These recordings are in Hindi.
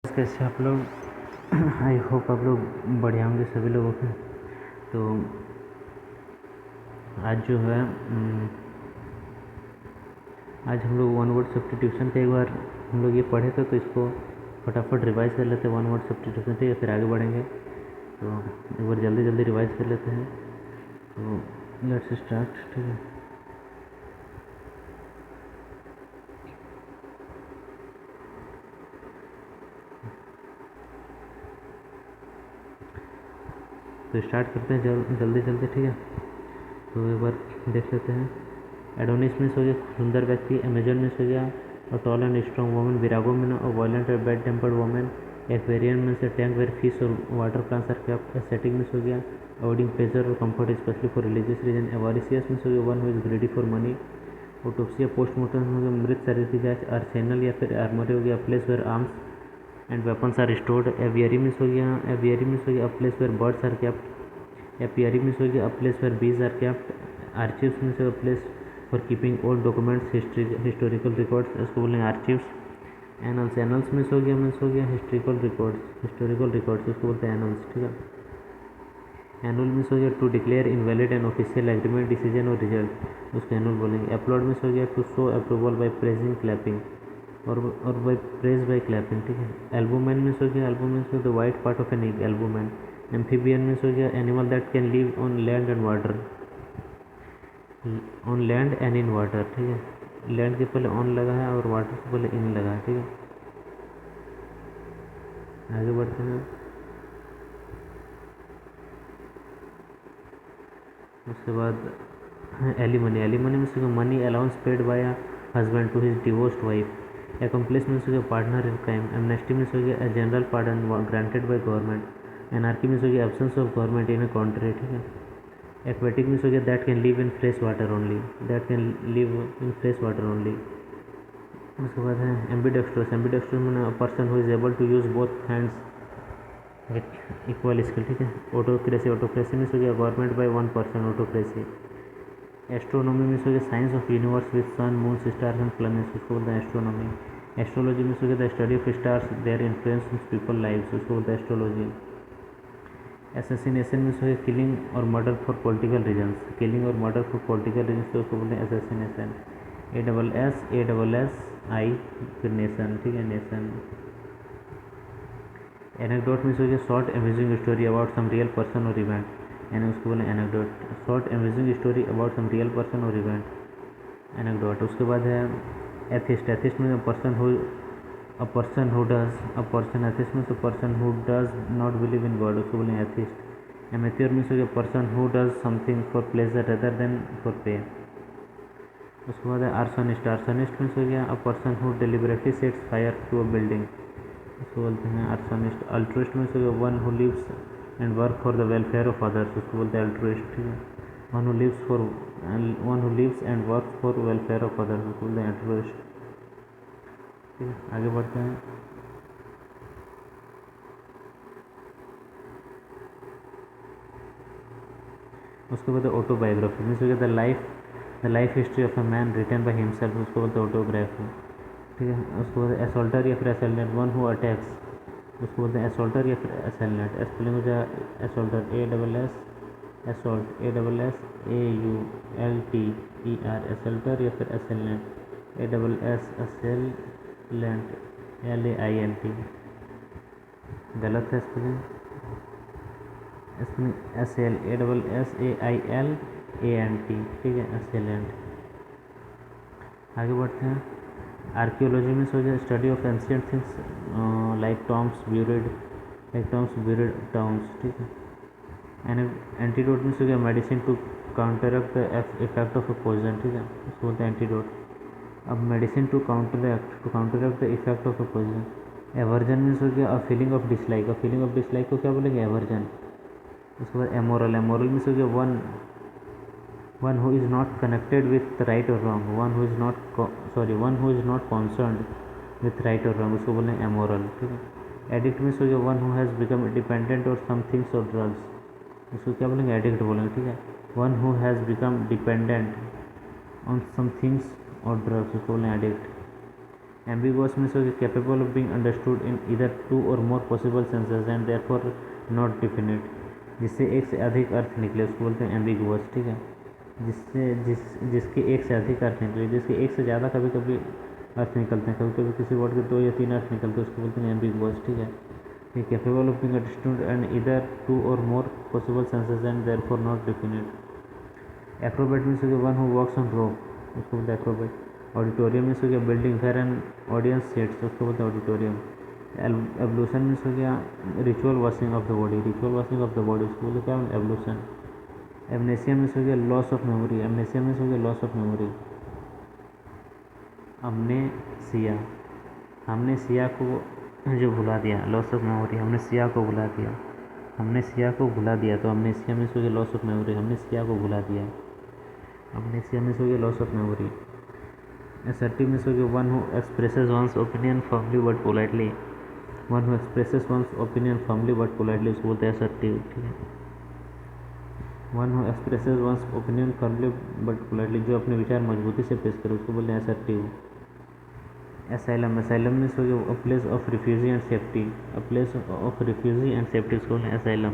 कैसे आप लोग? आई होप आप लोग बढ़िया होंगे सभी लोगों के। तो आज जो है आज हम लोग वन वर्ड सब्स्टिट्यूशन का एक बार हम लोग ये पढ़े थे, तो इसको फटाफट रिवाइज कर लेते हैं। वन वर्ड सब्स्टिट्यूशन, ठीक है, फिर आगे बढ़ेंगे। तो एक बार जल्दी जल्दी रिवाइज कर लेते हैं। तो लेट्स स्टार्ट, ठीक है। तो स्टार्ट करते हैं जल्दी जल्दी, ठीक है। तो एक बार देख लेते हैं। एडोनिस मीन्स हो गया सुंदर व्यक्ति। अमेजन मीन्स हो गया और tall and strong women. Virago mean और वायलेंट और bad tempered women. Aquarium means tank where fish और water plants are kept. Aesthetic means हो गया अवॉइडिंग प्लेजर और comfort especially for religious reason. Avaricious means हो गया one who is greedy for money. Autopsy postmortem हो गया मृत शरीर की जांच। आर्सेनल या फिर आर्मरी हो गया place where arms and weapons are stored. Aviary means हो गया a place where birds are kept. Apiary means हो गया a place where bees are kept. Archives means a place for keeping old documents historical records, इसको बोलेंगे आर्चिव्स। एनल्स, एनल्स मीन्स हो गया हिस्टोरिकल रिकॉर्ड्स, इसको बोलते हैं एनल्स, ठीक है। एनुअल मीन्स हो गया to declare invalid an official agreement decision और रिजल्ट, उसको एनुअल बोलेंगे। अपलोड मीन्स हो गया to show approval by praising clapping और बाई प्रेज बाई क्लैपिंग, ठीक है। एल्बुमेन मीन्स हो गया the white part of an egg, albumen. Amphibian means हो गया animal that can live on land and water, on land and in water, ठीक है। लैंड के पहले ऑन लगा है और वाटर के पहले इन लगा है, ठीक है। आगे बढ़ते हैं। उसके बाद alimony, alimony means money allowance paid by a husband to his divorced wife. Accomplice means हो गया partner in crime. Amnesty means हो गया a general pardon granted by government. Anarchy means हो गया absence of government in a country, ठीक है। एक्वेटिक मीन्स हो गया that can live in fresh water only, उसके बाद है ambidextrous, ambidextrous mean a person who is able to use both hands with equal skill, ठीक है। ऑटोक्रेसी, ऑटोक्रेसी मीन्स हो गया government by one person, autocracy. Astronomy means हो गया science of universe with sun moon stars and planets, उसको बोलते हैं एस्ट्रोनॉमी। एस्ट्रोलॉजी मीन्स हो गया the study of stars their influence in people lives, उसको बोलते हैं एस्ट्रोलॉजी। एसेसिनेशन मीन्स हो गया killing or murder for political reasons, killing or murder for political reasons, तो उसको बोलते हैं एसेसिनेशन। ए आई फिर नेशन, ठीक है, नेशन। एनेक्डोट मीन्स हो गया short amazing story about some real person or event, यानी उसको बोले anecdote, short amazing story about some real person or event, anecdote. उसके बाद है atheist, atheist means atheist means a person who does not believe in God, उसको बोले एथिस्ट। एमेच्योर मीन्स हो गया person who does something for pleasure rather than for pay. उसके बाद है आर्सनिस्ट, आर्सनिस्ट मीन्स हो गया a person who deliberately sets fire to a building, उसको बोलते हैं आर्सनिस्ट। अल्ट्रुइस्ट मीन्स हो गया one who lives and work for the welfare of others, उसको बोलते हैं अल्ट्रुइस्ट, ठीक है। One who lives and work for welfare of others, उसको बोलते हैं अल्ट्रुइस्ट, ठीक है। आगे बढ़ते हैं। उसके बाद ऑटोबायोग्राफी मीन्स हो गया the life history of a man written by himself, उसको बोलते हैं ऑटोग्राफी, ठीक है। उसके बाद असॉल्टर या फिर असेलनेट, वन हु अटैक्स, उसको बोलते हैं असॉल्टर या फिर असेलनेट। स्पेलिंग हो जाए असॉल्टर असॉल्ट ASSAULTER, असल्टर या फिर असेलनेट असेललेंट LAINT, गलत है स्पेलिंग। इसमें SAILANT, ठीक है, असेलेंट। आगे बढ़ते हैं। आर्कियोलॉजी में हो जाए study of ancient things like tombs buried towns, ठीक है। एंटीडोट में हो गया medicine to counteract the effect of a poison, ठीक है, उसको बोलते हैं एंटीडोट। अब medicine to counteract the effect of a poison. Aversion means हो गया अ फीलिंग ऑफ डिसलाइक, को क्या बोलेंगे, एवर्जन। उसके बाद एमोरल, मीन्स हो गया one who is not connected with right और wrong, one who is not concerned with right और रॉन्ग, उसको बोलें एमोरल, ठीक है। एडिक्ट मीन्स हो गया one who has become dependent और सम थिंग्स और ड्रग्स, उसको क्या बोलेंगे, एडिक्ट बोलेंगे, ठीक है। One who has become dependent on some things or drugs, उसको बोलें एडिक्ट। एम्बिगुअस मीन्स हो गया capable of being understood in either two or more possible senses and therefore not definite, जिससे एक से अधिक अर्थ निकले उसको बोलते हैं एम्बिगुअस, ठीक है। जिसके एक से अधिक अर्थ निकले, जिसके एक से ज़्यादा कभी कभी अर्थ निकलते हैं, कभी कभी किसी वर्ड के 2 या 3 अर्थ निकलते हैं, उसको बोलते हैं एम्बिगुअस, ठीक है। ये capable of being understood and either two or more possible senses and therefore not definite. Acrobat means हो गया one who walks on rope, उसको बोलते हैं एक्रोबैट। ऑडिटोरियम मीन्स हो गया building where an audience sits, उसको बोलते हैं ऑडिटोरियम। एवोल्यूशन मीन्स हो गया ritual washing of the body, ritual washing of the body, उसको बोलते क्या एवोल्यूशन। एमनेसिया मीन्स हो गया loss of memory, amnesia means हो गया लॉस ऑफ मेमोरी। अमनेसिया, हमने सिया को जो भुला दिया, लॉस ऑफ मेमोरी, हमने सिया को भुला दिया, हमने सिया को भुला दिया, तो अमनेसिया मीन्स हो गया लॉस ऑफ मेमोरी, हमने सिया को भुला दिया। अमनेसिया मीन्स हो गया loss of memory. Assertive means हो गया one who expresses once opinion firmly but politely, one who expresses once opinion firmly but politely, उसको बोलते हैं असर्टिव, ठीक है। One who expresses once opinion firmly but politely, जो अपने विचार मजबूती से पेश करे, उसको बोलते हैं असर्टिव। एसाइलम, एसाइलम मीन्स हो गया a place of refugee and safety, a place of refugee and safety, उसको बोलते हैं एसाइलम।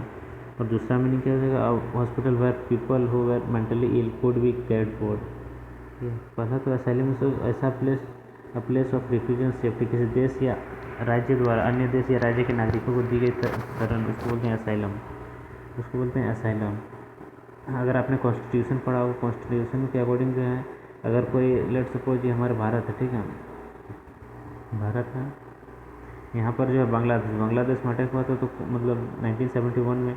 और दूसरा मीनिंग क्या हो जाएगा, hospital where people who were mentally ill could be cared for. पहला तो एसाइलम ऐसा place, a place of refuge and safety, किसी देश या राज्य द्वारा अन्य देश या राज्य के नागरिकों को दी गई शरण, उसको बोलते हैं एसाइलम, उसको बोलते हैं एसाइलम। अगर आपने कॉन्स्टिट्यूशन पढ़ा हो, कॉन्स्टिट्यूशन के अकॉर्डिंग जो है, अगर कोई लेट सपोज ये हमारा भारत है, ठीक है, भारत है, यहाँ पर जो है बांग्लादेश में अटैक हुआ था, तो मतलब 1971 में,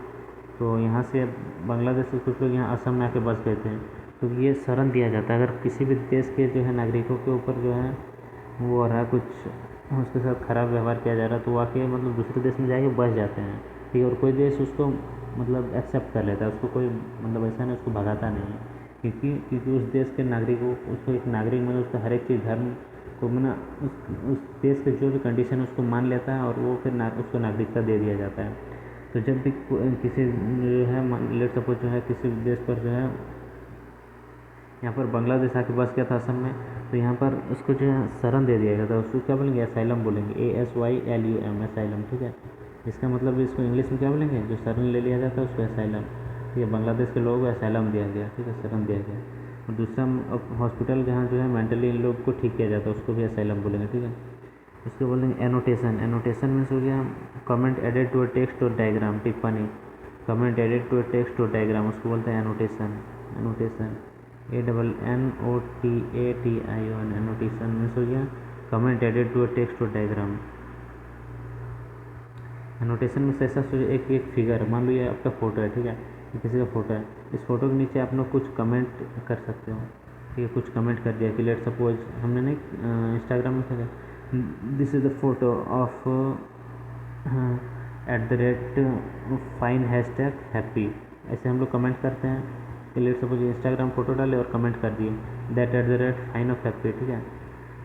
तो यहाँ से बांग्लादेश से कुछ लोग यहाँ असम में आके बस गए थे, तो ये शरण दिया जाता है। अगर किसी भी देश के जो है नागरिकों के ऊपर जो है वो हो रहा है कुछ, उसके साथ खराब व्यवहार किया जा रहा है, तो वो आके मतलब दूसरे देश में जाके बस जाते हैं, ठीक है। और कोई देश उसको मतलब एक्सेप्ट कर लेता है, उसको कोई मतलब ऐसा नहीं उसको भगाता नहीं है, क्योंकि उस देश के नागरिकों, उसको एक नागरिक मतलब उसका हर एक चीज़ धर्म को मना उस देश के जो भी कंडीशन है उसको मान लेता है, और वो फिर उसको नागरिकता दे दिया जाता है। तो जब भी किसी जो है लेट सपोज जो है किसी देश पर जो है यहाँ पर बांग्लादेश आके बस गया था असम में, तो यहाँ पर उसको जो है शरण दे दिया गया था, उसको क्या बोलेंगे, एसाइलम बोलेंगे, ASYLUM, एसाइलम, ठीक है। इसका मतलब इसको इंग्लिश में क्या बोलेंगे, जो शरण ले लिया जाता है उसको एसाइलम, ठीक है। बांग्लादेश के लोगों को एसाइलम दिया गया, ठीक है, शरण दिया गया। और दूसरा हॉस्पिटल जहाँ जो है मेंटली इन लोग को ठीक किया जाता है, उसको भी एसाइलम बोलेंगे, ठीक है। उसको बोलेंगे एनोटेशन, एनोटेशन मीन्स हो गया comment added to a text or diagram, टिप्पणी, comment added to a text or diagram, उसको बोलते हैं annotation, annotation, ANNOTATION, annotation means हो गया comment added to a text or diagram. Annotation में ऐसा सोचिए, एक फिगर, मान लो ये आपका फोटो है, ठीक है, ये किसी का फोटो है, इस फोटो के नीचे आप लोग कुछ कमेंट कर सकते हो, ठीक है, कुछ कमेंट कर दिया कि लेट सपोज हमने नहीं इंस्टाग्राम में क्या, this is the photo of @fine #happy, ऐसे हम लोग कमेंट करते हैं कि लेट सपोज इंस्टाग्राम फोटो डाले और कमेंट कर दिए दैट @फाइन ऑफ हैप्पी, ठीक है।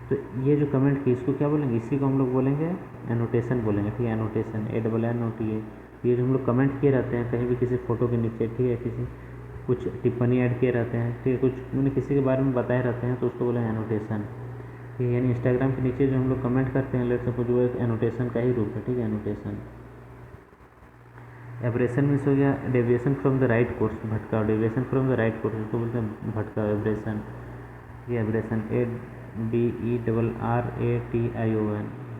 तो ये जो कमेंट की इसको क्या बोलेंगे, इसी को हम लोग बोलेंगे एनोटेशन बोलेंगे, ठीक है, एनोटेशन, ANNOTA। ये जो हम लोग कमेंट किए रहते हैं कहीं भी किसी फोटो के नीचे, ठीक है, किसी कुछ टिप्पणी ऐड किए रहते हैं, ठीक है, कुछ मैंने किसी के बारे में बताए रहते हैं, तो उसको बोलेंगे एनोटेशन, ठीक है। यानी इंस्टाग्राम के नीचे जो हम लोग कमेंट करते हैं लेट सपोज वो एक एनोटेशन का ही रूप है, ठीक है, एनोटेशन। एब्रेशन मीन्स हो गया deviation from the right course, भटकाव, deviation from the right course, उसको बोलते हैं भटकाव, एब्रेशन, ये एब्रेशन, ABERRATION,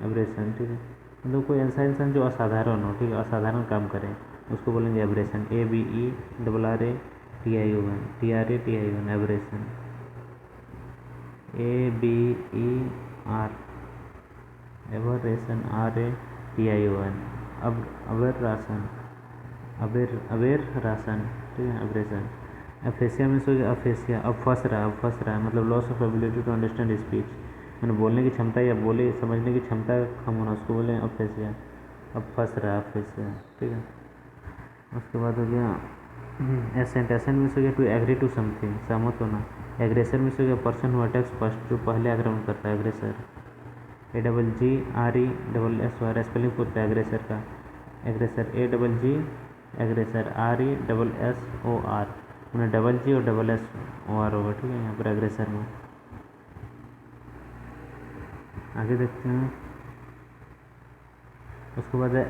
एब्रेशन, ठीक है। मतलब कोई ऐसा इंसान जो असाधारण हो, ठीक है, असाधारण काम करे, उसको बोलेंगे aberration, ABERRATION, aberration, ABER aberration, RATION, aberration, ठीक है, एब्रेशन। एफेसिया मीन्स हो गया अफेसिया, अब फंस रहा है, मतलब loss of ability to understand speech, मैंने बोलने की क्षमता या बोले समझने की क्षमता कम होना, उसको बोले अफेसिया, अब फंस रहा, अफेसिया, ठीक है। उसके बाद हो गया एसेंट, एसेंट मीन्स हो गया टू एग्री टू समथिंग, सहमत होना। एग्रेसर मीन्स हो गया पर्सन हु अटैक्स फर्स्ट, जो पहले आक्रमण करता है, एग्रेसर, AGGRESSOR, स्पेलिंग पूछता है एग्रेसर का, एग्रेसर, AGG एग्रेसर, RESSOR, मैंने GG और SSOR होगा, ठीक है, यहाँ पर एग्रेसर में। आगे देखते हैं। उसके बाद है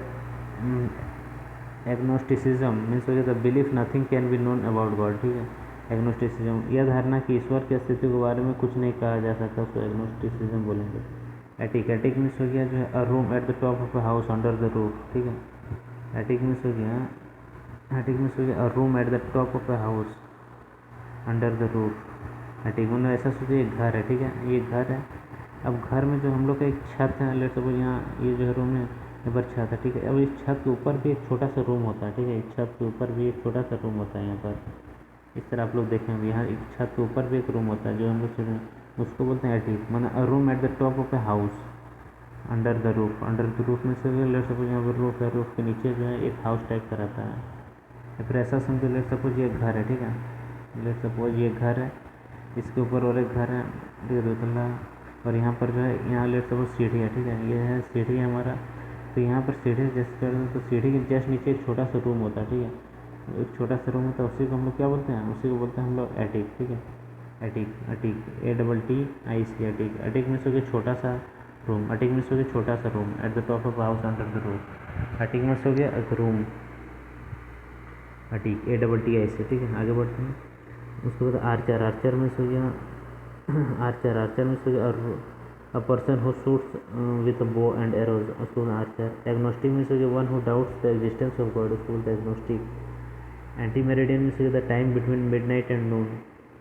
एग्नोस्टिसिज्म मीन्स हो गया the belief nothing can be known about God, ठीक है। एग्नोस्टिसिज्म यह धारणा कि ईश्वर की अस्तित्व के बारे में कुछ नहीं कहा जा सकता, उसको एग्नोस्टिसिज्म बोलेंगे। एटिक, एटिक मीन्स हो गया जो है अ room at the top of a house under the roof, ठीक है। एटिक मीन्स हो गया, एटिक मीन्स हो गया अ room at the top of a house under the roof. Attic मतलब ऐसा सोचिए एक घर है, ठीक है, ये घर है। अब घर में जो हम लोग का एक छत है, लेट सपोज यहाँ ये जो है रूम है, यहाँ पर छत है, ठीक है। अब इस छत के ऊपर भी एक छोटा सा रूम होता है, ठीक है। इस छत के ऊपर भी एक छोटा सा रूम होता है यहाँ पर, इस तरह आप लोग देखेंगे यहाँ एक छत के ऊपर भी एक रूम होता है जो हम लोग उसको बोलते हैं एटिक, मतलब अ room at the top of a house under the roof. Under the roof में से लेट सपोज यहाँ पर रूफ है, रूफ के नीचे जो है एक हाउस टाइप का रहता है, या फिर ऐसा समझो लेट सपोज ये घर है, ठीक है। लेट सपोज ये घर है, इसके ऊपर और एक घर है, ठीक है, 2 तल्ला। और यहाँ पर जो है यहाँ लेट सपोज सीढ़ी है, ठीक है, ये है सीढ़ी है हमारा। तो यहाँ पर सीढ़ी जैसे कर तो सीढ़ी के जस्ट नीचे एक छोटा सा रूम होता है, ठीक है। एक छोटा सा रूम होता है, उसी को हम लोग क्या बोलते हैं, उसी को बोलते हैं हम लोग एटिक, ठीक है। Attic, attic ATTIC attic. Attic में से छोटा सा रूम, एटिक में से छोटा सा room at the top of house under the roof. Attic में से हो गया एक रूम, एटिक ATTIC, ठीक है। आगे बढ़ते हैं। उसके बाद आर्चर, आर्चर में से हो गया आर्चर, आर्चर में से a person who shoots with bow and arrows, उसको बोलते हैं आर्चर। एग्नोस्टिक में से one who doubts the existence of God, उसको बोलते हैं एग्नोस्टिक। एंटी मेरिडियन में से the time between midnight and noon,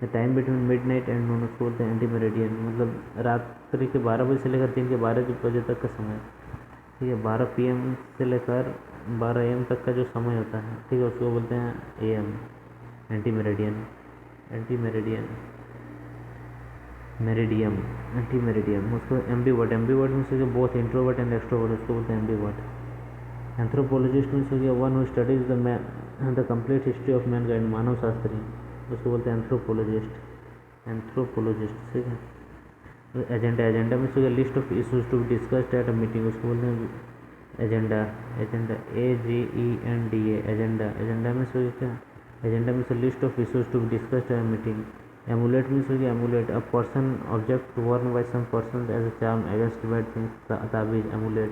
the time between midnight and noon उसको बोलते हैं एंटी मेरिडियन, मतलब रात्रि के 12 बजे से लेकर दिन के 12 बजे तक का समय, ठीक है। 12 PM से लेकर 12 AM तक का जो समय होता है, ठीक है, उसको बोलते हैं AM, anti meridian. Anti meridian, meridiem, anti meridiem. उसको एम्बीवर्ट, एम्बीवर्ट में से बोथ इंट्रोवर्ट एंड एक्सट्रोवर्ट, उसको बोलते हैं एम्बीवर्ट। एंथ्रोपोलॉजिस्ट में से one who studies the complete history of mankind, मानव शास्त्री, उसको बोलते हैं एंथ्रोपोलॉजिस्ट, एंथ्रोपोलॉजिस्ट, ठीक है। एजेंडा, एजेंडा में से list of issues to be discussed at a meeting, उसको बोलते हैं agenda, agenda AGENDA, agenda. Agenda में से क्या, एजेंडा में से list of issues to be discussed at a meeting. Amulet means हो गया amulet a person object worn by some person as a charm against bad things, ताबीज, amulet,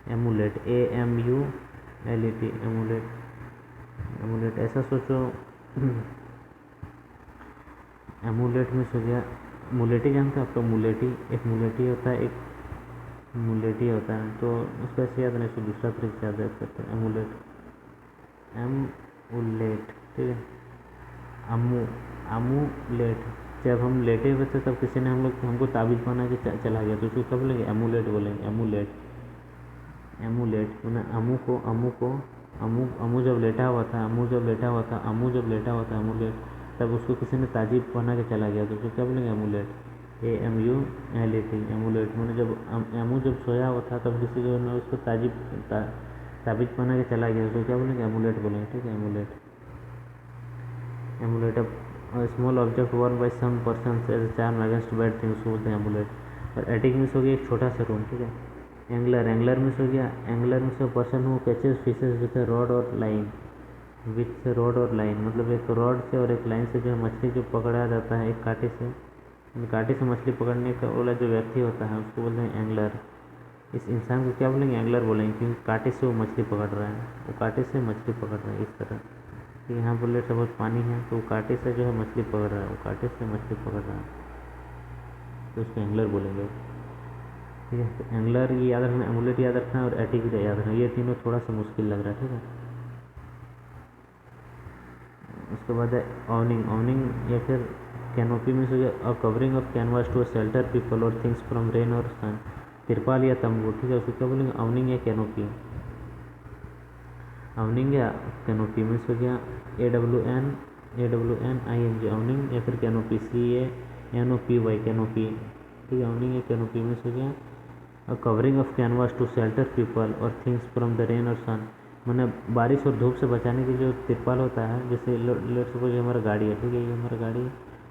amulet AMULET, amulet, amulet. ऐसा सोचो एमुलेट में हो गया मुलेटी, जानते हो आप लोग मुलेटी, एक मुलेटी होता है, एक मुलेटी होता है, तो उसको ऐसे याद नहीं, उसको दूसरा तरीके से याद रख सकते हैं, एमुलेट, एमुलेट, ठीक है। आमूलेट, जब हम लेटे हुए थे तब किसी ने हमको ताबीज़ बना के चला गया, तो उसको क्या बोलेंगे, एमुलेट बोलेंगे, एमुलेट, एमुलेट। मैंने अमू जब लेटा हुआ था, अमू जब लेटा हुआ था, अमू जब लेटा हुआ था, एमुलेट, तब उसको किसी ने ताजीब बना के चला गया, तो उसको क्या बोलेंगे, एमुलेट, AMULET, एमुलेट। मैंने जब अमू जब सोया हुआ था तब किसी को ने उसको ताबीज़ बना के चला गया, उसको क्या बोलेंगे, एमुलेट बोलेंगे, ठीक है, amulet. Amulet a small object worn by some person as a charm against bad things, उसको बोलते हैं एमुलेट। और एटिक में से हो गया एक छोटा सा रूम, ठीक है। एंगलर, एंगलर में से हो गया, एंगलर में से person who catches fishes with a rod और लाइन, विथ रॉड और लाइन, मतलब एक रॉड से और एक लाइन से जो मछली जो पकड़ा जाता है, एक कांटे से मछली पकड़ने का वाला जो व्यक्ति होता है उसको बोलते हैं एंगलर। इस इंसान को क्या बोलेंगे, एंगलर बोलेंगे, क्योंकि कांटे से वो मछली पकड़ रहा है, वो कांटे से मछली पकड़ रहा है, इस तरह। तो यहाँ पर लेट सपोज पानी है, तो वो कांटे से जो है मछली पकड़ रहा है, वो कांटे से मछली पकड़ रहा है, तो उसको एंगलर बोलेंगे, ठीक है। तो एंगलर ये याद रखना, एमुलेट याद रखना और एटिक याद रखना, ये तीनों थोड़ा सा मुश्किल लग रहा है, ठीक है। उसके बाद है ऑवनिंग, ऑवनिंग या फिर कैनोपी में से a covering of canvas to shelter people or things from rain or sun, तिरपाल या तंबू, ठीक है, उसको क्या बोलेंगे, ऑवनिंग या कैनोपी। ऑवनिंग या कैनोपी में से हो गया AWNING, ऑवनिंग या फिर कैनोपी, CANOPY, कैनोपी, ठीक है। ऑवनिंग या कैनोपी में से हो गया a covering of canvas to shelter people or things from the rain or sun, मैंने बारिश और धूप से बचाने के लिए जो तिरपाल होता है, जैसे लेट सपोज हमारा गाड़ी है, ठीक है, ये हमारा गाड़ी है,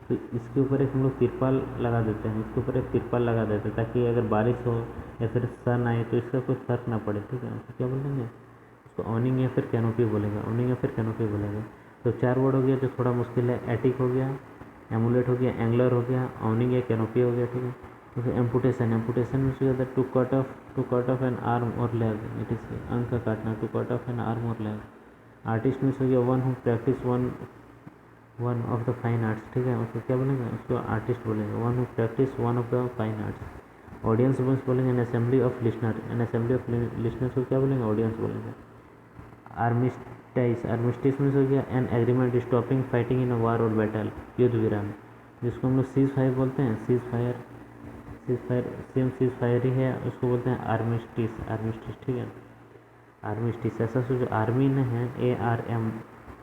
तो इसके ऊपर एक हम लोग तिरपाल लगा देते हैं, इसके ऊपर एक तिरपाल लगा देते हैं, ताकि अगर बारिश हो या फिर सन आए तो इसका कोई फर्क ना पड़े, ठीक है। उसको क्या बोलेंगे, उसको ऑवनिंग या फिर कैनोपी बोलेंगे, ऑवनिंग या फिर कैनोपी बोलेंगे। तो 4 वर्ड हो गया जो थोड़ा मुश्किल है, एटिक हो गया, एमुलेट हो गया, एंगलर हो गया, ऑवनिंग या कैनोपी हो गया, ठीक है। तो फिर एम्पुटेशन, एम्पुटेशन में हो जाता है to cut off an arm और लेग, इट इज अंग का काटना, to cut off an arm और लेग। आर्टिस्ट में हो गया one who practice one of the fine arts, ठीक है, उसको क्या बोलेंगे, उसको आर्टिस्ट बोलेंगे, one who practice one of the fine arts. Audience बोलेंगे an assembly of listener, an assembly of listeners को क्या बोलेंगे, ऑडियंस बोलेंगे। आर्मिस्टाइस, आर्मिस्टिस में हो गया an agreement stopping fighting in a war और बैटल, युद्ध विराम, जिसको हम लोग सीज फायर बोलते हैं, cease fire same cease fire ही है, उसको बोलते हैं आर्मिस्टिस, आर्मिस्टिस, ठीक है, आर्मिस्टिस। ऐसा सोचो आर्मी में है ARM,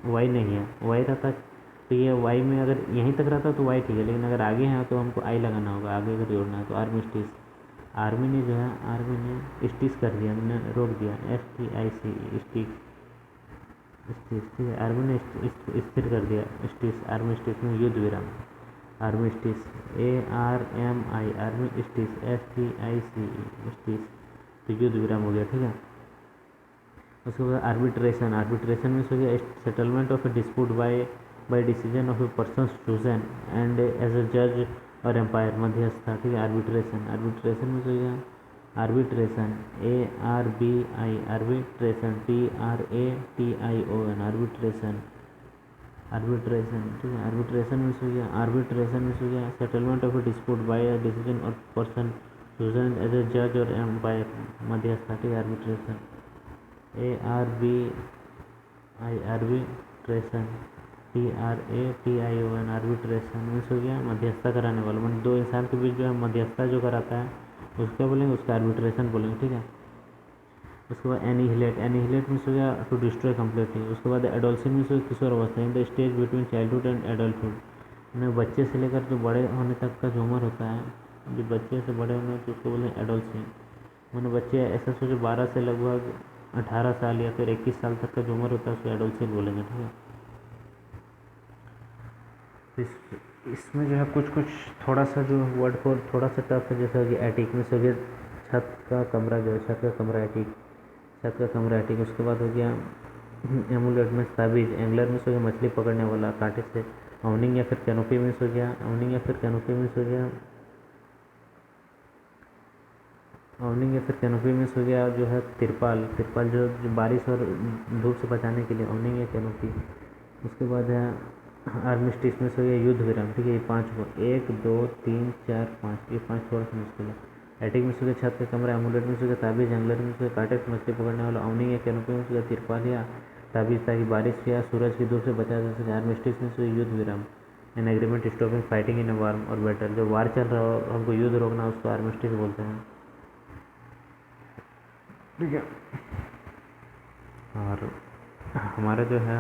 वाई नहीं है, वाई रहता तो ये वाई में अगर यहीं तक रहता तो वाई ठीक है, लेकिन अगर आगे है तो हमको आई लगाना होगा, आगे अगर जोड़ना है तो आर्मिस्टिस। आर्मी ने जो है, आर्मी ने स्टिस कर दिया, हमने रोक दिया, STIC, स्टिक, स्टिस, ठीक है, आर्मी ने स्थिर कर दिया, स्टिस, आर्मिस्टिस में युद्ध विराम, आर्मिस्टिस, ARMI, आर्मिस्टिस, STICE, स्टिस, तो युद्ध विराम हो गया, ठीक है। उसके बाद आर्बिट्रेशन, आर्बिट्रेशन में हो गया settlement of a dispute by decision of a person chosen and as a जज और एम्पायर, मध्यस्थता, ठीक है, आर्बिट्रेशन। आर्बिट्रेशन में हो गया arbitration, ARBI, arbitration, TRATION, arbitration, arbitration, ठीक है, आर्बिट्रेशन में हो गया, आर्बिट्रेशन में हो गया settlement of a dispute by decision of person chosen as a जज और एम्पायर, मध्यस्थता, ठीक है, arbitration. ARBI, arbitration, TRATION, arbitration में हो गया मध्यस्थता कराने वाला, मतलब दो इंसान के बीच जो है मध्यस्थता जो कराता है उसको क्या बोलेंगे, उसका आर्बिट्रेशन बोलेंगे, ठीक है। उसके बाद एनिहिलेट, एनिहिलेट में हो गया टू डिस्ट्रॉय कम्प्लीटली। उसके बाद एडोलसेंस में हो गया किशोर अवस्था, in the stage between childhood and adulthood, यानी बच्चे से लेकर जो बड़े होने तक का जो उम्र होता है, जो बच्चे से बड़े होने तो उसको बोलते हैं एडोलसेंस, मैंने बच्चे ऐसा सोचो 12 से लगभग 18 साल या फिर 21 साल तक का जो उम्र होता है उसको एडोलसेंस बोलेंगे, ठीक है। इसमें जो है कुछ थोड़ा सा जो वर्ड को थोड़ा सा टफ है, जैसा कि एटिक में से हो गया छत का कमरा, जो है छत का कमरा एटिक, छत का कमरा एटिक। उसके बाद हो गया एमुलेट में ताबीज, एंगलर में से हो गया मछली पकड़ने वाला कांटे से, अवनिंग या फिर कैनोपी में से हो गया, अवनिंग या फिर कैनोपी में से हो गया, अवनिंग या फिर कैनोपी में से हो गया जो है तिरपाल, तिरपाल जो बारिश और धूप से बचाने के लिए, अवनिंग या कैनोपी। उसके बाद है आर्मिस्टिस में से हो गया युद्ध विराम, ठीक है, ये 5 को 1 2 3 4 5, ये 5 थोड़ा सा मुश्किल है। एटिक में से हो गया छत का कमरा, एमुलेट में से हो गया ताबीज, एंगलर में से कांटे से मछली पकड़ने वाला, अवनिंग या कैनोपी में से हो गया तिरपाल या ताबीज ताकि बारिश या सूरज की धूप से बचा जा सके। आर्मिस्टिस में से युद्ध विराम, an agreement stopping fighting in a war और बैटल, जो वार चल रहा हो हमको युद्ध रोकना उसको आर्मिस्टिस बोलते हैं, ठीक है। और हमारा जो है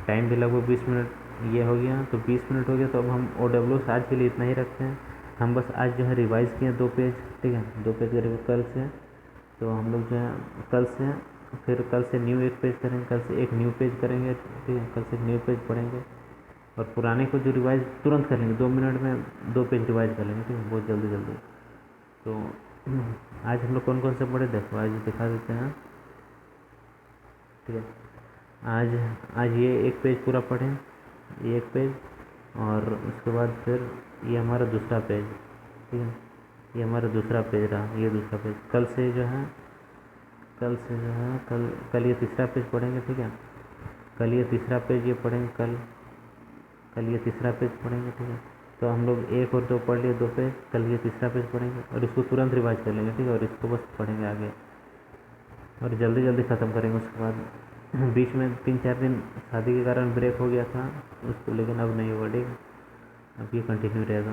टाइम भी लगभग 20 मिनट ये हो गया, तो 20 मिनट हो गया, तो अब हम OWS आज के लिए इतना ही रखते हैं। हम बस आज जो है रिवाइज़ किए 2 पेज, ठीक है, 2 पेज करेंगे कल से, तो हम लोग जो है कल से फिर कल से न्यू एक पेज करेंगे, कल से एक न्यू पेज करेंगे, ठीक है, कल से एक न्यू पेज पढ़ेंगे और पुराने को जो रिवाइज तुरंत कर लेंगे, 2 मिनट में 2 पेज रिवाइज कर लेंगे, ठीक है, बहुत जल्दी जल्दी। तो आज हम लोग कौन कौन से पढ़े देखो, आज दिखा देते हैं, ठीक है। आज ये एक पेज पूरा पढ़ें, ये एक पेज, और उसके बाद फिर ये हमारा दूसरा पेज, ठीक है, ये हमारा दूसरा पेज रहा, ये दूसरा पेज। कल से जो है कल ये तीसरा पेज पढ़ेंगे, ठीक है, कल ये तीसरा पेज ये पढ़ेंगे, कल ये तीसरा पेज पढ़ेंगे, ठीक है। तो हम लोग 1 और 2 पढ़ लिए 2 पेज, कल ये तीसरा पेज पढ़ेंगे और इसको तुरंत रिवाइज कर लेंगे, ठीक है, और इसको बस पढ़ेंगे आगे और जल्दी जल्दी ख़त्म करेंगे। उसके बाद बीच में 3-4 दिन शादी के कारण ब्रेक हो गया था उसको, लेकिन अब नहीं होगा, ठीक है, अब ये कंटिन्यू रहेगा।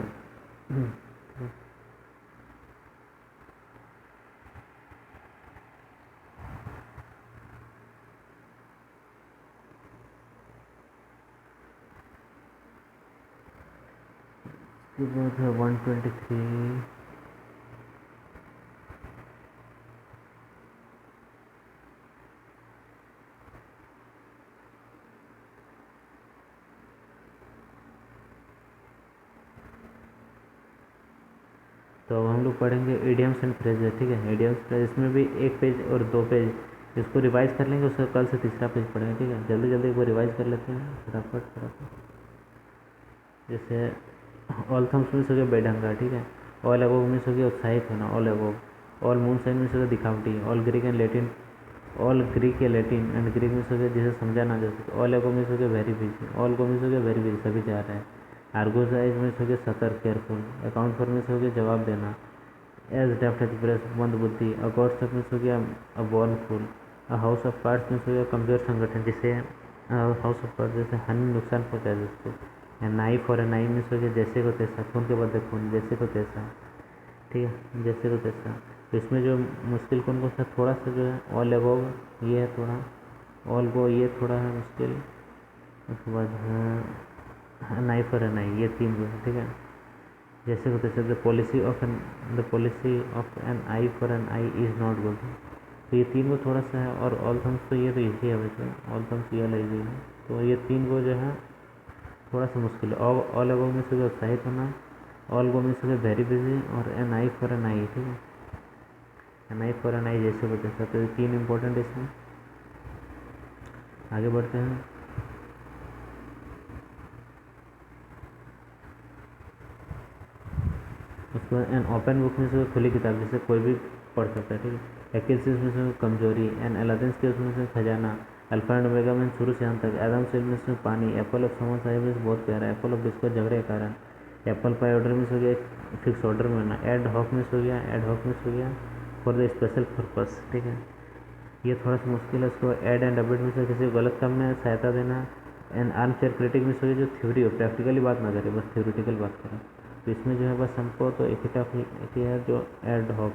उसके बाद है 123, तो अब हम लोग पढ़ेंगे इडियम्स एंड फ्रेजेस, ठीक है, इडियम्स फ्रेज, इसमें भी 1 पेज और 2 पेज, इसको रिवाइज कर लेंगे, उसका कल से तीसरा पेज पढ़ेंगे, ठीक है, जल्दी जल्दी एक बार रिवाइज कर लेते हैं फटाफट। जैसे ऑल थम्स मीन्स हो गया बेढंगा, ठीक है। ऑल अबव मीन्स हो गया उत्साहित होना, all above. All moon sign means हो गया दिखावटी। All Greek and Latin, all Greek या लेटिन एंड ग्रीक मीन्स हो गया जिसे समझा ना जा सके। ऑल अबव मीन्स हो गया very busy. All go means हो गया वेरी बिजी, सभी जा रहे हैं। आर्गोज आइज मीन्स हो गया सतर्क, केयरफुल। अकाउंट फॉर मीन्स हो गया जवाब देना। एज डेफ्ट एज ब्रेस, मंद बुद्धि। अ गॉड्स ऑफ मीन्स हो गया a born full. A house of cards means हो गया कमजोर संगठन जिसे हाउस ऑफ कार्ड्स जैसे हानि नुकसान पहुँचाए जिसको। एंड नाइफ और नाई मीन्स हो गया जैसे को तैसा, खून के बदले खून, जैसे को तैसा, ठीक है, जैसे को तैसा। तो इसमें जो मुश्किल कौन कौन सा, थोड़ा सा जो है ऑल अबव ये है थोड़ा, ऑल गो ये थोड़ा है मुश्किल, उसके बाद है नाइफ और नाई, ये तीन जो है, ठीक है। जैसे को तैसे, the policy of an eye for an eye is not good. तो ये तीन को थोड़ा सा है। और ऑल थम्स तो ये तो ईजी है वैसे, ऑल थम्स ये वाला ईजी है। तो ये तीन को जो है थोड़ा सा मुश्किल है। ऑल अबव में से उत्साहित होना, ऑल गो में से वेरी बिजी, और एन आई फॉर एन आई, ठीक है, एन आई फॉर एन आई जैसे को तैसा। तो ये तीन इंपॉर्टेंट इसमें। आगे बढ़ते हैं। उसके बाद एन ओपन बुक में से खुली किताब जिसे कोई भी पढ़ सकता है, ठीक है। एक्किल्स में से कमजोरी। एन एलादीन के उसमें से खजाना। अल्फा एंड ओमेगा में शुरू से अंत तक। एडम सेल में से पानी। एप्पल ऑफ समर साहिब में बहुत प्यारा। एप्पल ऑफ डिस्को झगड़े के कारण। एप्पल पाई ऑर्डर में हो गया फिक्स ऑर्डर में होना। एड हॉक में हो गया, एड हॉक में हो गया फॉर द स्पेशल पर्पस, ठीक है, ये थोड़ा सा मुश्किल है। उसको एड एंड अबिट में से किसी को गलत काम में सहायता देना। एंड आर्म चेयर क्रिटिक में से जो थ्योरी हो, प्रैक्टिकली बात ना करे, बस थ्योरिटिकल बात करें। तो इसमें जो है बस हमको तो एक ही है जो एड हॉक,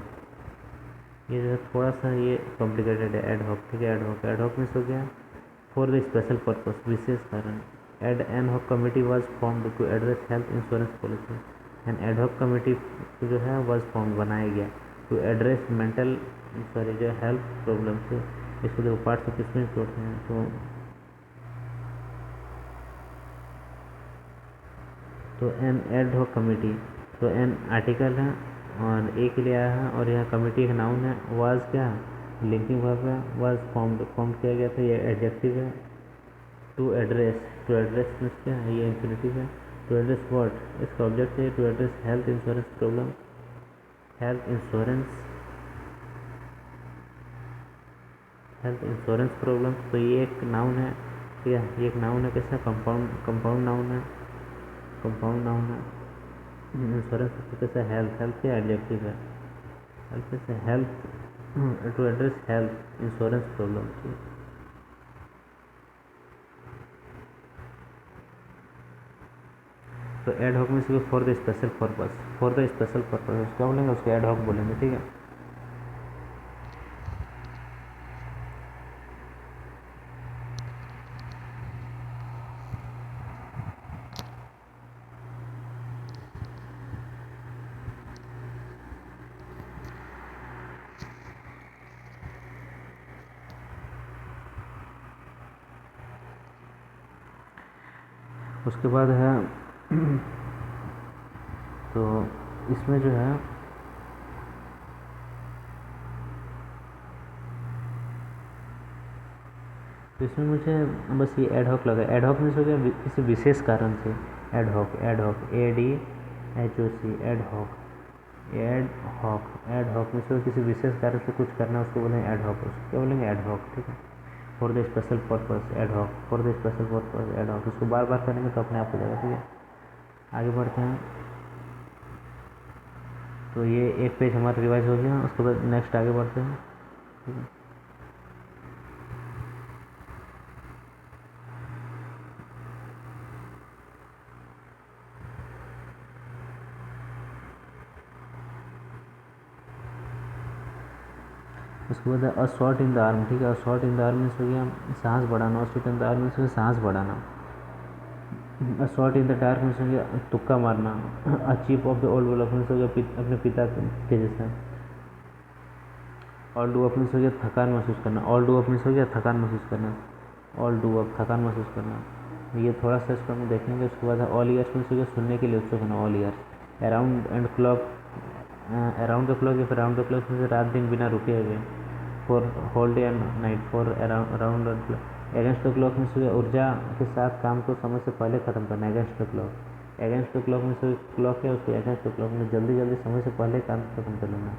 ये जो है थोड़ा सा ये कॉम्प्लिकेटेड है। एड हॉक, ठीक है, एड हॉक में हो गया फॉर द स्पेशल पर्पस, विशेष कारण। Ad an hoc committee was formed to address health insurance policy. An ad hoc committee जो है वाज फॉर्म बनाया गया टू एड्रेस मेंटल सॉरी जो हेल्थ प्रॉब्लम से। इसको देखो पार्ट ऑफ इसमें तोड़ते हैं। तो एन एड हॉक कमेटी, तो एन आर्टिकल है और ए के लिए आया है, और यह कमेटी का नाउन है। वाज क्या है, लिंकिंग वर्ब है। वाज फॉर्म किया गया था, ये एडजेक्टिव है। टू एड्रेस मीन्स क्या है, ये इंफिनिटिव है। टू एड्रेस व्हाट, इसका ऑब्जेक्ट है। To address health insurance problem, health insurance problem. तो ये एक नाउन है, ठीक है, ये एक नाउन है। कैसा, कंपाउंड नाउन है, इंश्योरेंस तो कैसा, हेल्थ क्या एडजेक्टिव है, हेल्थ कैसे, health to address health insurance problem. तो एड हॉक में से फॉर द स्पेशल पर्पस, क्या बोलेंगे उसको, एड हॉक बोलेंगे, ठीक है। उसके बाद है तो इसमें जो है तो इसमें मुझे बस ये एड हॉक लगा। एड हॉक में हो गया किसी विशेष कारण से। Ad hoc ADHOC, ad hoc में से किसी विशेष कारण से कुछ करना, उसको बोलेंगे एड हॉक, उसको क्या बोलेंगे, एड हॉक, ठीक है। For the special purpose, ad hoc, for the special purpose, ad hoc. इसको बार बार करेंगे तो अपने आप हो जाएगा, ठीक है। आगे बढ़ते हैं। तो ये एक पेज हमारा रिवाइज हो गया। उसके बाद नेक्स्ट आगे बढ़ते हैं, ठीक है। उसके बाद a shot in the arm, ठीक है। A shot in the arm means हो गया सांस बढ़ाना। A shot in the arm means हो गया सांस बढ़ाना। A shot in the dark means हो गया तुक्का मारना। A chip off the old wolf means हो गया अपने पिता के जैसा। ऑल डू अप मीन्स हो गया थकान महसूस करना। ऑल डू अप मीन्स हो गया थकान महसूस करना। ऑल डू अप थकान महसूस करना। ये थोड़ा सा इसको हम देखेंगे। उसके बाद ऑल ईयर्स मीन्स हो गया सुनने के लिए उत्सुक होना, all years. Around and clock, around the clock या फिर राउंड द क्लॉक मीन्स रात दिन बिना रुके हुए। For whole day and night, for around the clock. Against the clock means ऊर्जा के साथ काम को समय से पहले ख़त्म करना, against the clock. Against the clock में से क्लॉक है उसको अगेंस्ट द क्लॉक में जल्दी जल्दी समय से पहले काम खत्म कर लेना।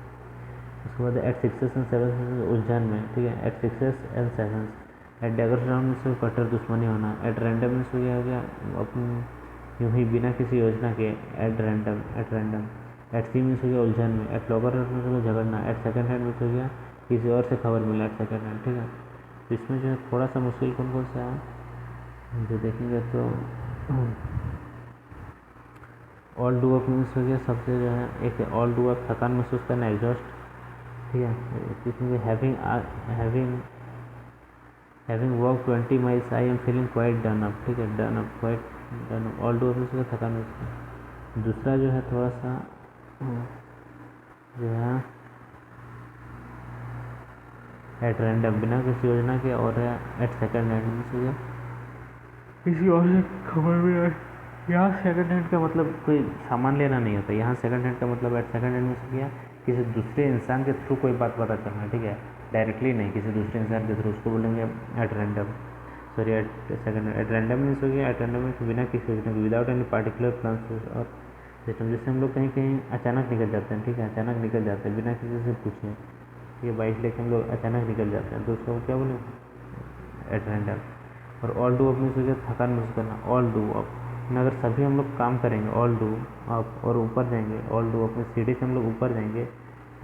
उसके बाद एट सिक्सेस एंड सेवन उलझन में, ठीक है, at sixes and seven. At daggers राउंड में से कट्टर दुश्मनी होना। एट रैंडम में से हो गया अपनी यूँ ही बिना किसी योजना के, at random, at random. At sea में से हो गया उलझन में। एट लॉगर में से हो गया झगड़ना। एट सेकंड हैंड में से हो गया किसी और से खबर मिला, एट सेकंड हैंड, ठीक है। तो इसमें जो है थोड़ा सा मुश्किल कौन कौन सा है जो देखेंगे तो ऑल डू अप मीन्स हो गया सबसे जो है एक ऑल डू अप थकान महसूस करना, एग्जॉस्ट, ठीक है। इसमें having walk 20 miles I am feeling quite done up, ठीक है, done up, quite done up. All do up means थकान महसूस। दूसरा जो है थोड़ा सा जो है एट रैंडम बिना किसी योजना के, और एट सेकंड हैंड मीन्स हो गया किसी और से खबर भी आए। यहाँ सेकंड हैंड का मतलब कोई सामान लेना नहीं होता, यहाँ सेकंड हैंड का मतलब एट सेकंड हैंड में से किया किसी दूसरे इंसान के थ्रू कोई बात पता करना, ठीक है, डायरेक्टली नहीं, किसी दूसरे इंसान के थ्रू, उसको बोलेंगे at random, sorry at second. At random means हो गया एट रैंडम मीन्स बिना किसी योजना के, without any particular plan or system. जैसे हम लोग कहीं कहीं अचानक निकल जाते हैं, ठीक है, अचानक निकल जाते हैं बिना किसी से पूछे, ये बाइक लेके हम लोग अचानक निकल जाते हैं तो उसको क्या बोलें, एट रैंडम। और ऑल डू अप मीन्स हो गया थकान महसूस करना, ऑल डू अप। अगर सभी हम लोग काम करेंगे ऑल डू अप और ऊपर जाएंगे, ऑल डू अप में सीढ़ी से हम लोग ऊपर जाएंगे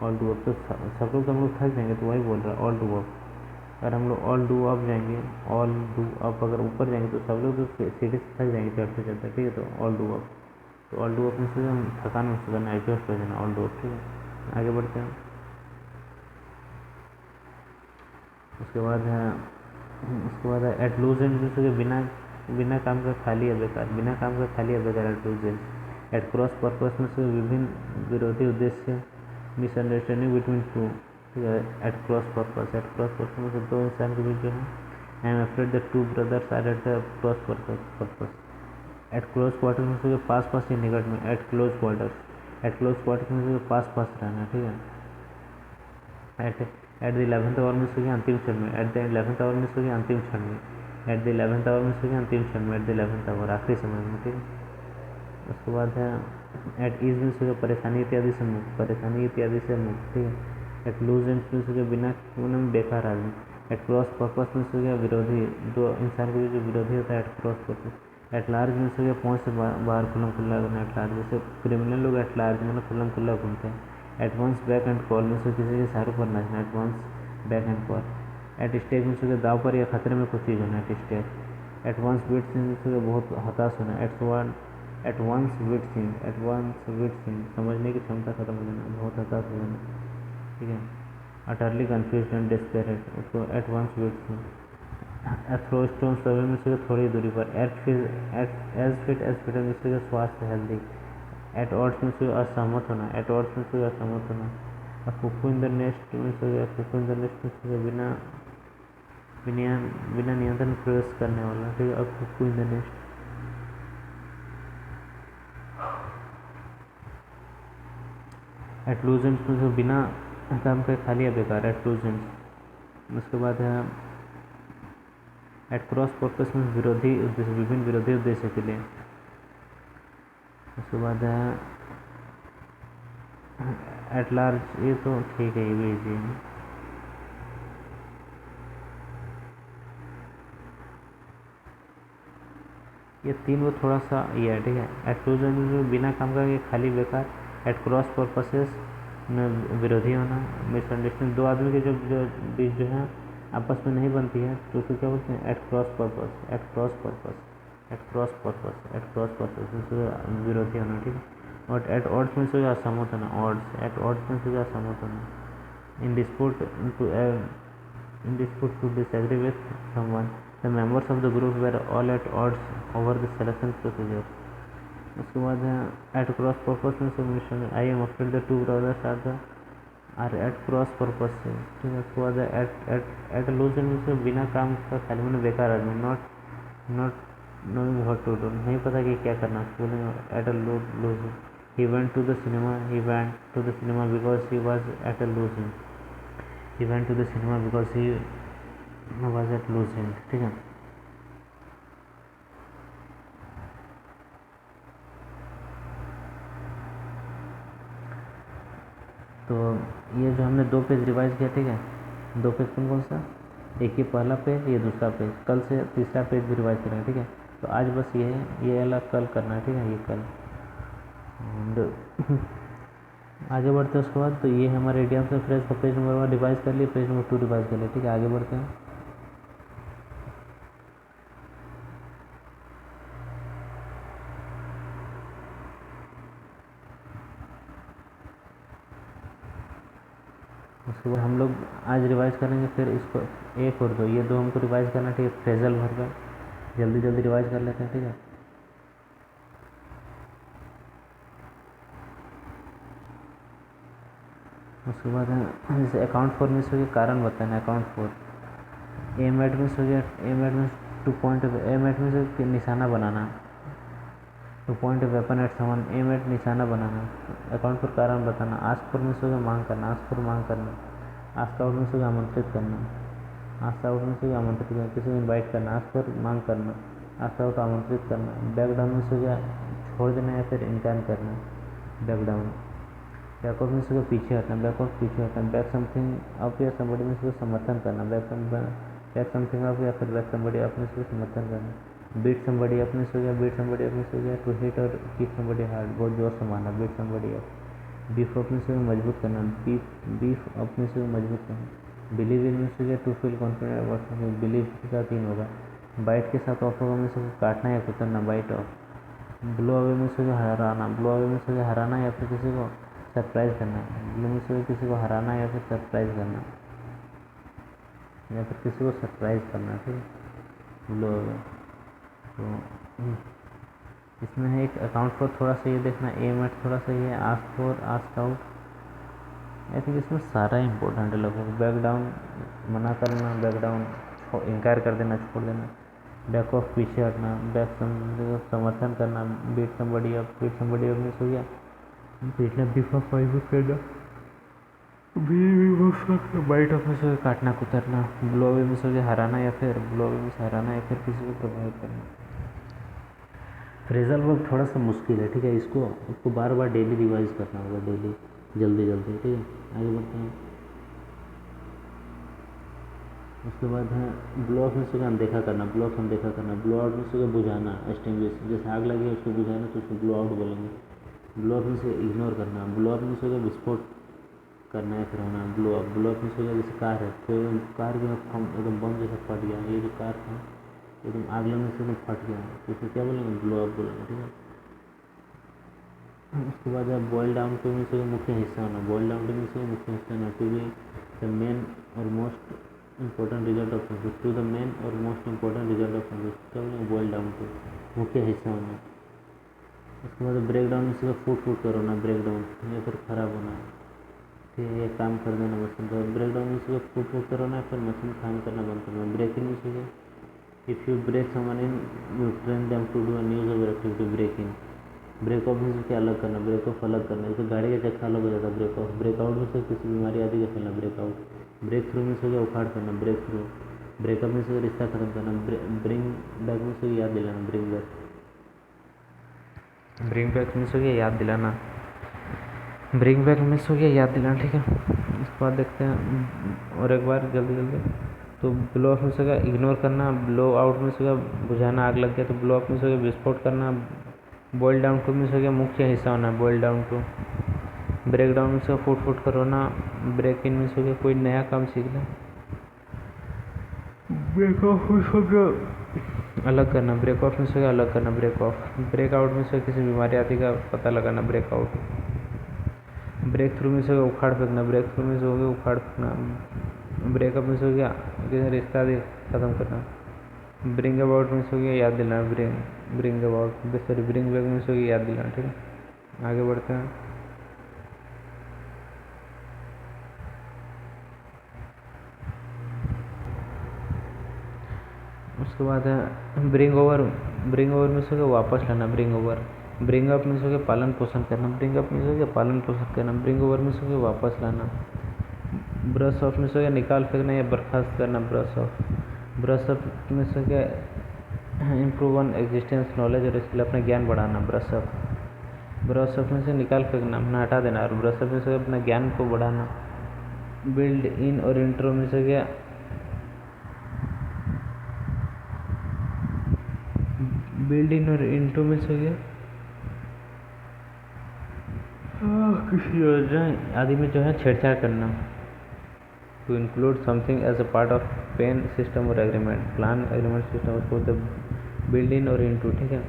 ऑल डू अप, तो सब लोग तो हम लोग थक जाएंगे, तो वही बोल रहा है ऑल डू अप। अगर हम लोग ऑल डू अप जाएंगे, ऑल डू अप अगर ऊपर जाएंगे तो सब लोग तो सीढ़ी से थक जाएंगे चढ़ते चढ़ते, ठीक है, तो ऑल डू अप। तो ऑल डू अप में से हम थकान महसूस करना, एग्जॉस्ट हो जाना, ऑल डू अप, ठीक है। आगे बढ़ते हैं। उसके बाद है एट लूज एंड मीन्स बिना काम का खाली या बेकार, बिना काम का खाली या बेकार, at loose end. At cross purpose में से विभिन्न विरोधी उद्देश्य, मिसअंडरस्टैंडिंग बिटवीन टू, ठीक है, at cross purpose. At cross purpose में से दो इंसान के बीच जो है, I am afraid the two brothers are at the cross purpose. At close quarter में से पास पास या निकट में, at close quarters. At close quarter में से पास पास रहना, ठीक है। एट द 11th आवर में से अंतिम क्षण में, एट द 11th आवर में से अंतिम क्षण में, एट द 11th आवर में से अंतिम क्षण में, एट द 11th आवर आखिरी समय में, ठीक है। उसके बाद है एट ईज में से परेशानी इत्यादि से मुक्त, परेशानी इत्यादि से मुक्त, ठीक है। एट लूज एंड में से बिना बेकार आदमी। एट क्रॉस पर्पस में से विरोधी, दो इंसान के बीच जो विरोधी होता है, at cross purpose. At large में से पहुँच से बाहर खुल्ला खुल्ला करना, एट लार्ज। जैसे क्रिमिनल लोग एट लार्ज मतलब खुल्ला खुल्ला घूमते हैं। At one's beck and call में से किसी के इशारों पर नाचना, at one's beck and call. At stake में से दाव पर या खतरे में कुछ चीज़ होना, एट स्टेक। एट वंस विट में से बहुत हताश होना, एट वंस विट सिंग समझने की क्षमता खत्म हो जाना, बहुत हताश हो जाना, ठीक है। अटरली कन्फ्यूज एंड डेस्परेट, उसको एट वंस विट सिंग। थ्रो स्टोन सर्वे में से थोड़ी दूरी पर। एज फिट में से स्वास्थ्य हेल्दी। एट ऑड्स में से असहमत होना, एट ऑड्स में से असहमत होना। कुकू इन द नेस्ट में से, कुकू इन द नेस्ट में से बिना नियंत्रण प्रवेश करने वाला, ठीक है। Cuckoo in the nest. At लूजेंट्स में से बिना काम के खाली या बेकार, एट लूजेंट्स। उसके बाद है एट क्रॉस पर्पस में विरोधी उद्देश्य, विभिन्न विरोधी उद्देश्य के लिए। उसके बाद है एट लार्ज, ये तो ठीक है, ये भी इजी है। ये तीन वो थोड़ा सा ये है, ठीक है। एट लूजेंट्स में बिना काम का खाली बेकार। एट क्रॉस पर्पसेस में विरोधी होना, मिसअंडरस्टैंडिंग, दो आदमी के जो बीच जो है आपस में नहीं बनती है तो उसको क्या बोलते हैं, at cross purpose, at cross purpose, at cross purpose, at cross purpose विरोधी होना, ठीक है। और एट ऑड्स में से असहमत होना, ऑड्स, एट ऑड्स में से असहमत होना। In dispute to disagree with someone, the members of the group were all at odds over the selection procedure. उसके बाद है एट क्रॉस पर्पस में से I am afraid the two brothers are at cross purpose से, ठीक है। उसके बाद है एट लूज में से बिना काम का खाली मैंने बेकार आदमी, not knowing what to do, नहीं पता कि क्या करना, बोलेंगे at a loose. He went to the cinema because he was at a losing, he went to the cinema because he was at losing, ठीक है। तो ये जो हमने 2 पेज रिवाइज किया, ठीक है, 2 पेज कौन कौन सा, एक ये पहला पेज, ये दूसरा पेज, कल से तीसरा पेज भी रिवाइज करेंगे, ठीक है। तो आज बस ये है, ये वाला कल करना है, ठीक है, ये कल। एंड आगे बढ़ते हैं उसके बाद, तो ये हमारे एडीएम से फ्रेश का पेज नंबर 1 रिवाइज कर लिए, पेज नंबर 2 रिवाइज कर लिए, ठीक है। आगे बढ़ते हैं। उसके बाद हम लोग आज रिवाइज करेंगे, फिर इसको 1 और 2, ये 2 हमको रिवाइज करना, ठीक है। फ्रेजल भर कर जल्दी जल्दी रिवाइज कर लेते हैं, ठीक है। उसके बाद जैसे अकाउंट फॉर मीन्स हो गया कारण बताना, account for. Aim at means हो गया, aim at means to point, aim at means निशाना बनाना, to point weapon at someone, aim at निशाना बनाना। अकाउंट फॉर कारण बताना। आस्क फॉर मीन्स हो गया मांग करना, आस्क फॉर मांग करना। आस्क आउट मीन्स हो गया आमंत्रित करना, आस्क आउट मीन्स हो गया आमंत्रित करना, किसी को इन्वाइट करना। आस्क फॉर मांग करना, आस्क आउट आमंत्रित करना। बैक डाउन मीन्स हो गया छोड़ देना या फिर इनकार करना, बैक डाउन। बैकआउट मीन्स को पीछे हटना, बैकआउट पीछे हटना। बैक समथिंग अप या समबडी मीन्स को समर्थन करना, बैक समथिंग अप या फिर बैक समबडी अप मीन्स को समर्थन करना। बीट समबडी अप मीन्स हो गया, बीट समबडी अप मीन्स हो गया टू हिट और कीप समबडी हार्ड, बहुत जोर से मारना, beat somebody up. Beef up means हो गया मजबूत करना, बीफ अप मीन्स हो गया मजबूत करना। बिलीव इन मीन्स हो गया to feel confident about, believe के साथ इन होगा। बाइट के साथ ऑफ होगा मीन्स काटना या कुतरना, bite off. Blow away means हो गया हराना, ब्लो अवे मीन्स हो गया हराना या फिर किसी को सरप्राइज करना। ब्लो मीन्स हो गया किसी को हराना या फिर सरप्राइज करना, या फिर किसी को सरप्राइज करना, ठीक है, ब्लो अवे। तो इसमें है एक अकाउंट फॉर, थोड़ा सा ये देखना, एम एट थोड़ा सा ये, ask for, ask out. I think इसमें सारा इंपॉर्टेंट है लगभग। बैक डाउन मना करना, बैक डाउन इनकार कर देना, छोड़ देना। बैक ऑफ पीछे हटना, बैक समर्थन करना। Beat somebody up, beat somebody up means हो गया पीटना, बीफ ऑफ मजबूत करना, बाइट ऑफ मीन्स हो गया काटना कुतरना। ब्लो अवे मीन्स हो गया हराना या फिर, ब्लो अवे मीन्स हराना या फिर किसी को प्रभावित करना। फ्रेजल वर्ब थोड़ा सा मुश्किल है, ठीक है, इसको आपको बार बार डेली रिवाइज करना होगा, डेली जल्दी जल्दी, ठीक है। आगे बढ़ते हैं। उसके बाद है ब्लो ऑफ मीन्स हो गया अनदेखा करना, ब्लो ऑफ अनदेखा करना। ब्लो आउट मीन्स हो गया बुझाना, एक्सटिंग्विश, जैसे आग लगी है उसको बुझाना तो उसको ब्लो आउट बोलेंगे। ब्लो अप मीन्स इग्नोर करना, ब्लो अप मीन्स हो गया विस्फोट करना या फिर होना। ब्लो अप मीन्स हो गया जैसे कार है, तो कार जो एकदम बम जैसा फट गया, ये जो कार था एकदम आग लगने से एकदम फट गया, तो इसे क्या बोलेंगे, ब्लो अप बोलेंगे, ठीक है। उसके बाद है बॉयल डाउन टू मीन्स हो गया मुख्य हिस्सा होना, बॉयल डाउन टू मीन्स हो गया मुख्य हिस्सा होना। टू बी द मेन और most important result of service, to the main और most important result of service, क्या बोलेंगे, बॉयल डाउन टू, मुख्य हिस्सा होना। उसके बाद ब्रेक डाउन मीन्स फूट फूट कर होना, ब्रेक डाउन या फिर ख़राब होना, ठीक है, ये काम कर देना मशीन का। ब्रेक डाउन मीन्स फूट फूट कर होना है, फिर मशीन काम करना बंद करना। ब्रेक इन मीन्स हो गया if you break someone in you train them to do a news of activity, break in. Break off means क्या अलग करना, ब्रेक ऑफ अलग करना, जैसे गाड़ी का चक्का अलग हो जाता है, break off. Break out means किसी बीमारी आदि का फैलना, break out. Break through means हो गया उखाड़ करना, ब्रेक थ्रू। ब्रेकअप मीन्स रिश्ता खत्म करना, ब्रिंग बैक मीन्स याद दिलाना, bring back. Bring back means हो गया याद दिलाना, ब्रिंग बैक मीन्स हो गया याद दिलाना, ठीक है। उसके बाद देखते हैं और एक बार जल्दी जल्दी। तो ब्लो ऑफ मीन्स हो गया इग्नोर करना, ब्लो आउट मीन्स हो गया बुझाना, आग लग गया तो ब्लो ऑफ मीन्स हो गया विस्फोट करना। बॉयल डाउन टू मीन्स हो गया मुख्य हिस्सा होना, boil down to. Break down means हो गया फूट फूट कर होना। ब्रेक इन मीन्स हो गया कोई नया काम सीखना। ब्रेक ऑफ मीन्स हो गया अलग करना, ब्रेक ऑफ मीन्स हो गया अलग करना, break off. Break out means हो गया किसी बीमारी आदि का पता लगाना, break out. Break through means हो गया उखाड़ फेंकना, ब्रेक थ्रू मीन्स हो गया उखाड़ फेंकना। ब्रेकअप मीन्स हो गया किसी रिश्ता आदि खत्म करना। ब्रिंग अबाउट मीन्स हो गया याद दिलाना, bring about, sorry bring back means हो गया याद दिलाना, ठीक है। आगे बढ़ते हैं। उसके बाद है bring over, bring over means हो गया वापस लाना, bring over. Bring up means हो गया पालन पोषण करना, ब्रिंग अप मीन्स हो गया पालन पोषण करना। ब्रिंग ओवर मीन्स हो गया वापस लाना। ब्रश ऑफ मीन्स हो गया निकाल फेंकना या बर्खास्त करना, brush off. Brush up means हो गया इम्प्रूव ऑन एग्जिस्टेंस नॉलेज और स्किल, अपना ज्ञान बढ़ाना, ब्रश अप। ब्रश अपने से निकाल फेंकना, अपना हटा देना, और ब्रश अपने से अपने ज्ञान को बढ़ाना। बिल्ड इन और इंट्रो में से क्या, बिल्ड इन और इंट्रो में से क्या किसी योजना आदि में जो है छेड़छाड़ करना। To include something as a part of pen system और एग्रीमेंट, प्लान एग्रीमेंट सिस्टम, उसको बिल्ड इन और इंटू, ठीक है।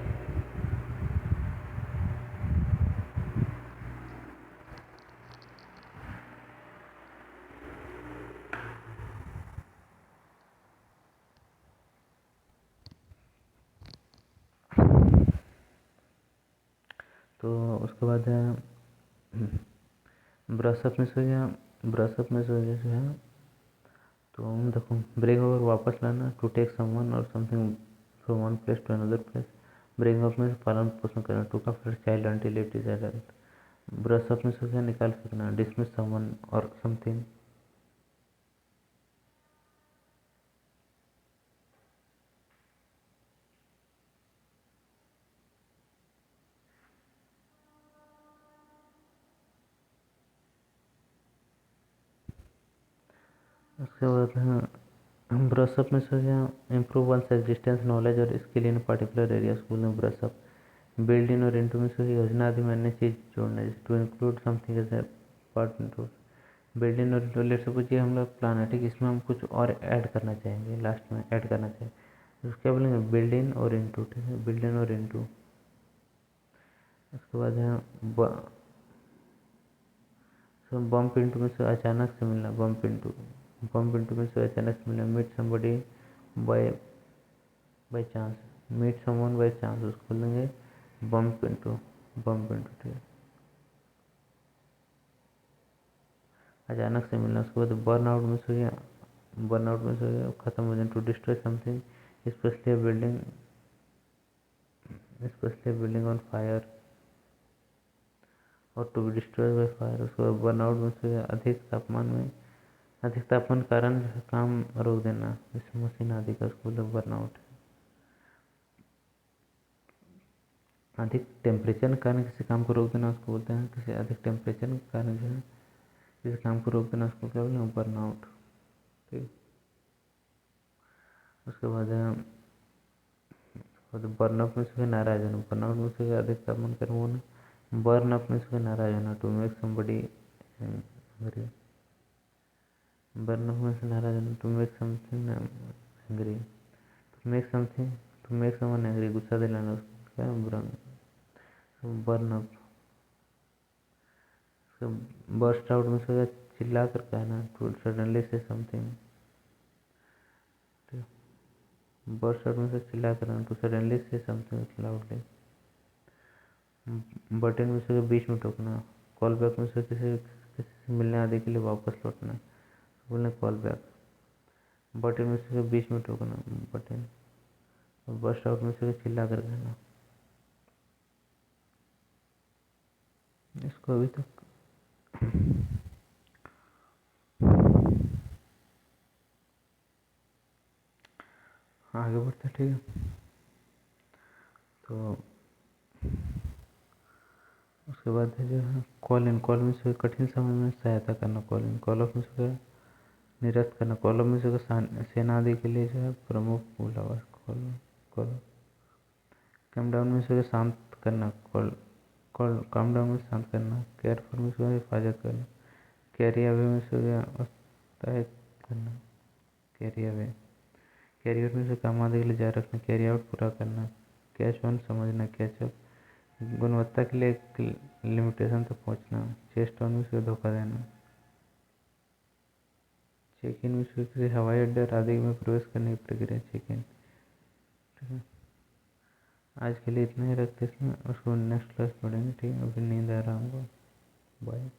तो उसके बाद है ब्रशअप में से गया, ब्रशअप में से जो है तो हम देखो ब्रेक ओवर वापस लाना, टू टेक समवन और something from one place to another place. Break up में से पालन पोषण करना, टू का फिर child until it is adult. Brush up में से क्या निकाल फेंकना, डिसमिस समवन और समथिंग। उसके बाद हम ब्रशअप में से क्या इम्प्रूव वंस एग्जिस्टेंस नॉलेज और skill in particular area, school में ब्रशअप। बिल्ड इन और इंटू में से योजना आदि में अन्य चीज़ जोड़ना, जैसे to include something as a part into. Build in और इंटू लेट सपोज ये हम लोग प्लान है, ठीक, इसमें हम कुछ और ऐड करना चाहेंगे, लास्ट में ऐड करना चाहेंगे, तो क्या बोलेंगे बिल्ड इन और इंटू, ठीक है, बिल्ड इन और इंटू। उसके बाद है बम्प इंटू में से अचानक से मिलना, बम्प इंटू, बम्प इंटू में से अचानक से मिलना। Meet somebody by by chance, meet someone by chance, उसको लेंगे बम्प इंटू, बम्प इंटू, ठीक है, अचानक से मिलना। उसके बाद बर्न आउट में से गया, बर्न आउट में से गया खत्म हो जाए, to destroy something especially building, especially building on fire और to be destroy by fire. उसके बाद बर्न आउट में से गया अधिक तापमान में, अधिक तापमान के कारण काम रोक देना, जैसे मशीन आदि का, उसको बर्न आउट है। अधिक टेम्परेचर के कारण किसी काम को रोक देना उसको बोलते हैं, किसी अधिक टेम्परेचर के कारण जो है किसी काम को रोक देना उसको क्या बोलते हैं, बर्न आउट, ठीक। उसके बाद बर्न अप में से नाराज होना, बर्न आउट में से अधिक तापमान कारण होना, बर्न अप में से नाराज होना, to make somebody angry. Burn up में से नाराज होना, to make something angry, to make something, to make someone angry, गुस्सा दिलाना उसको क्या, बर्न अप। बर्स्ट आउट में से चिल्ला कर कहना, to suddenly say something, burst out में से चिल्ला कर, to suddenly say something loudly. Button में से बीच में टोकना, कॉल बैक में से किसी किसी से मिलने आदि के लिए वापस लौटना, बोलना कॉल बैक। बटन में से बीच में टोकना, बटन। और बर्स्ट आउट में से चिल्ला कर कहना। इसको अभी तक आगे बढ़ते, ठीक है। तो उसके बाद जो है कॉल इन, कॉल में से कठिन समय में सहायता करना, कॉल इन, कॉल ऑफ में से निरस्त करना, कॉल ऑफ में से सेना आदि के लिए जो है प्रमुख बुलावा, कॉल, कॉल। कम डाउन में से शांत करना, कॉल, कॉल कम डाउन में शांत करना। केयर फॉर में से हिफाजत करना, कैरी अवे में से उत्साहित करना, कैरी अवे। कैरियर में से काम आदि के लिए जारी रखना, कैरी आउट पूरा करना। कैच ऑन समझना, कैचअप गुणवत्ता के लिए एक लिमिटेशन तक पहुंचना। चेस्ट ऑन में से धोखा देना। चेक इन में से किसी हवाई अड्डे और आदि में प्रवेश करने की प्रक्रिया, चेक इन, ठीक है। आज के लिए इतना ही रखते इसमें, उसको नेक्स्ट क्लास पढ़ेंगे, ठीक है। अभी नींद आ रहा होगा, बाय।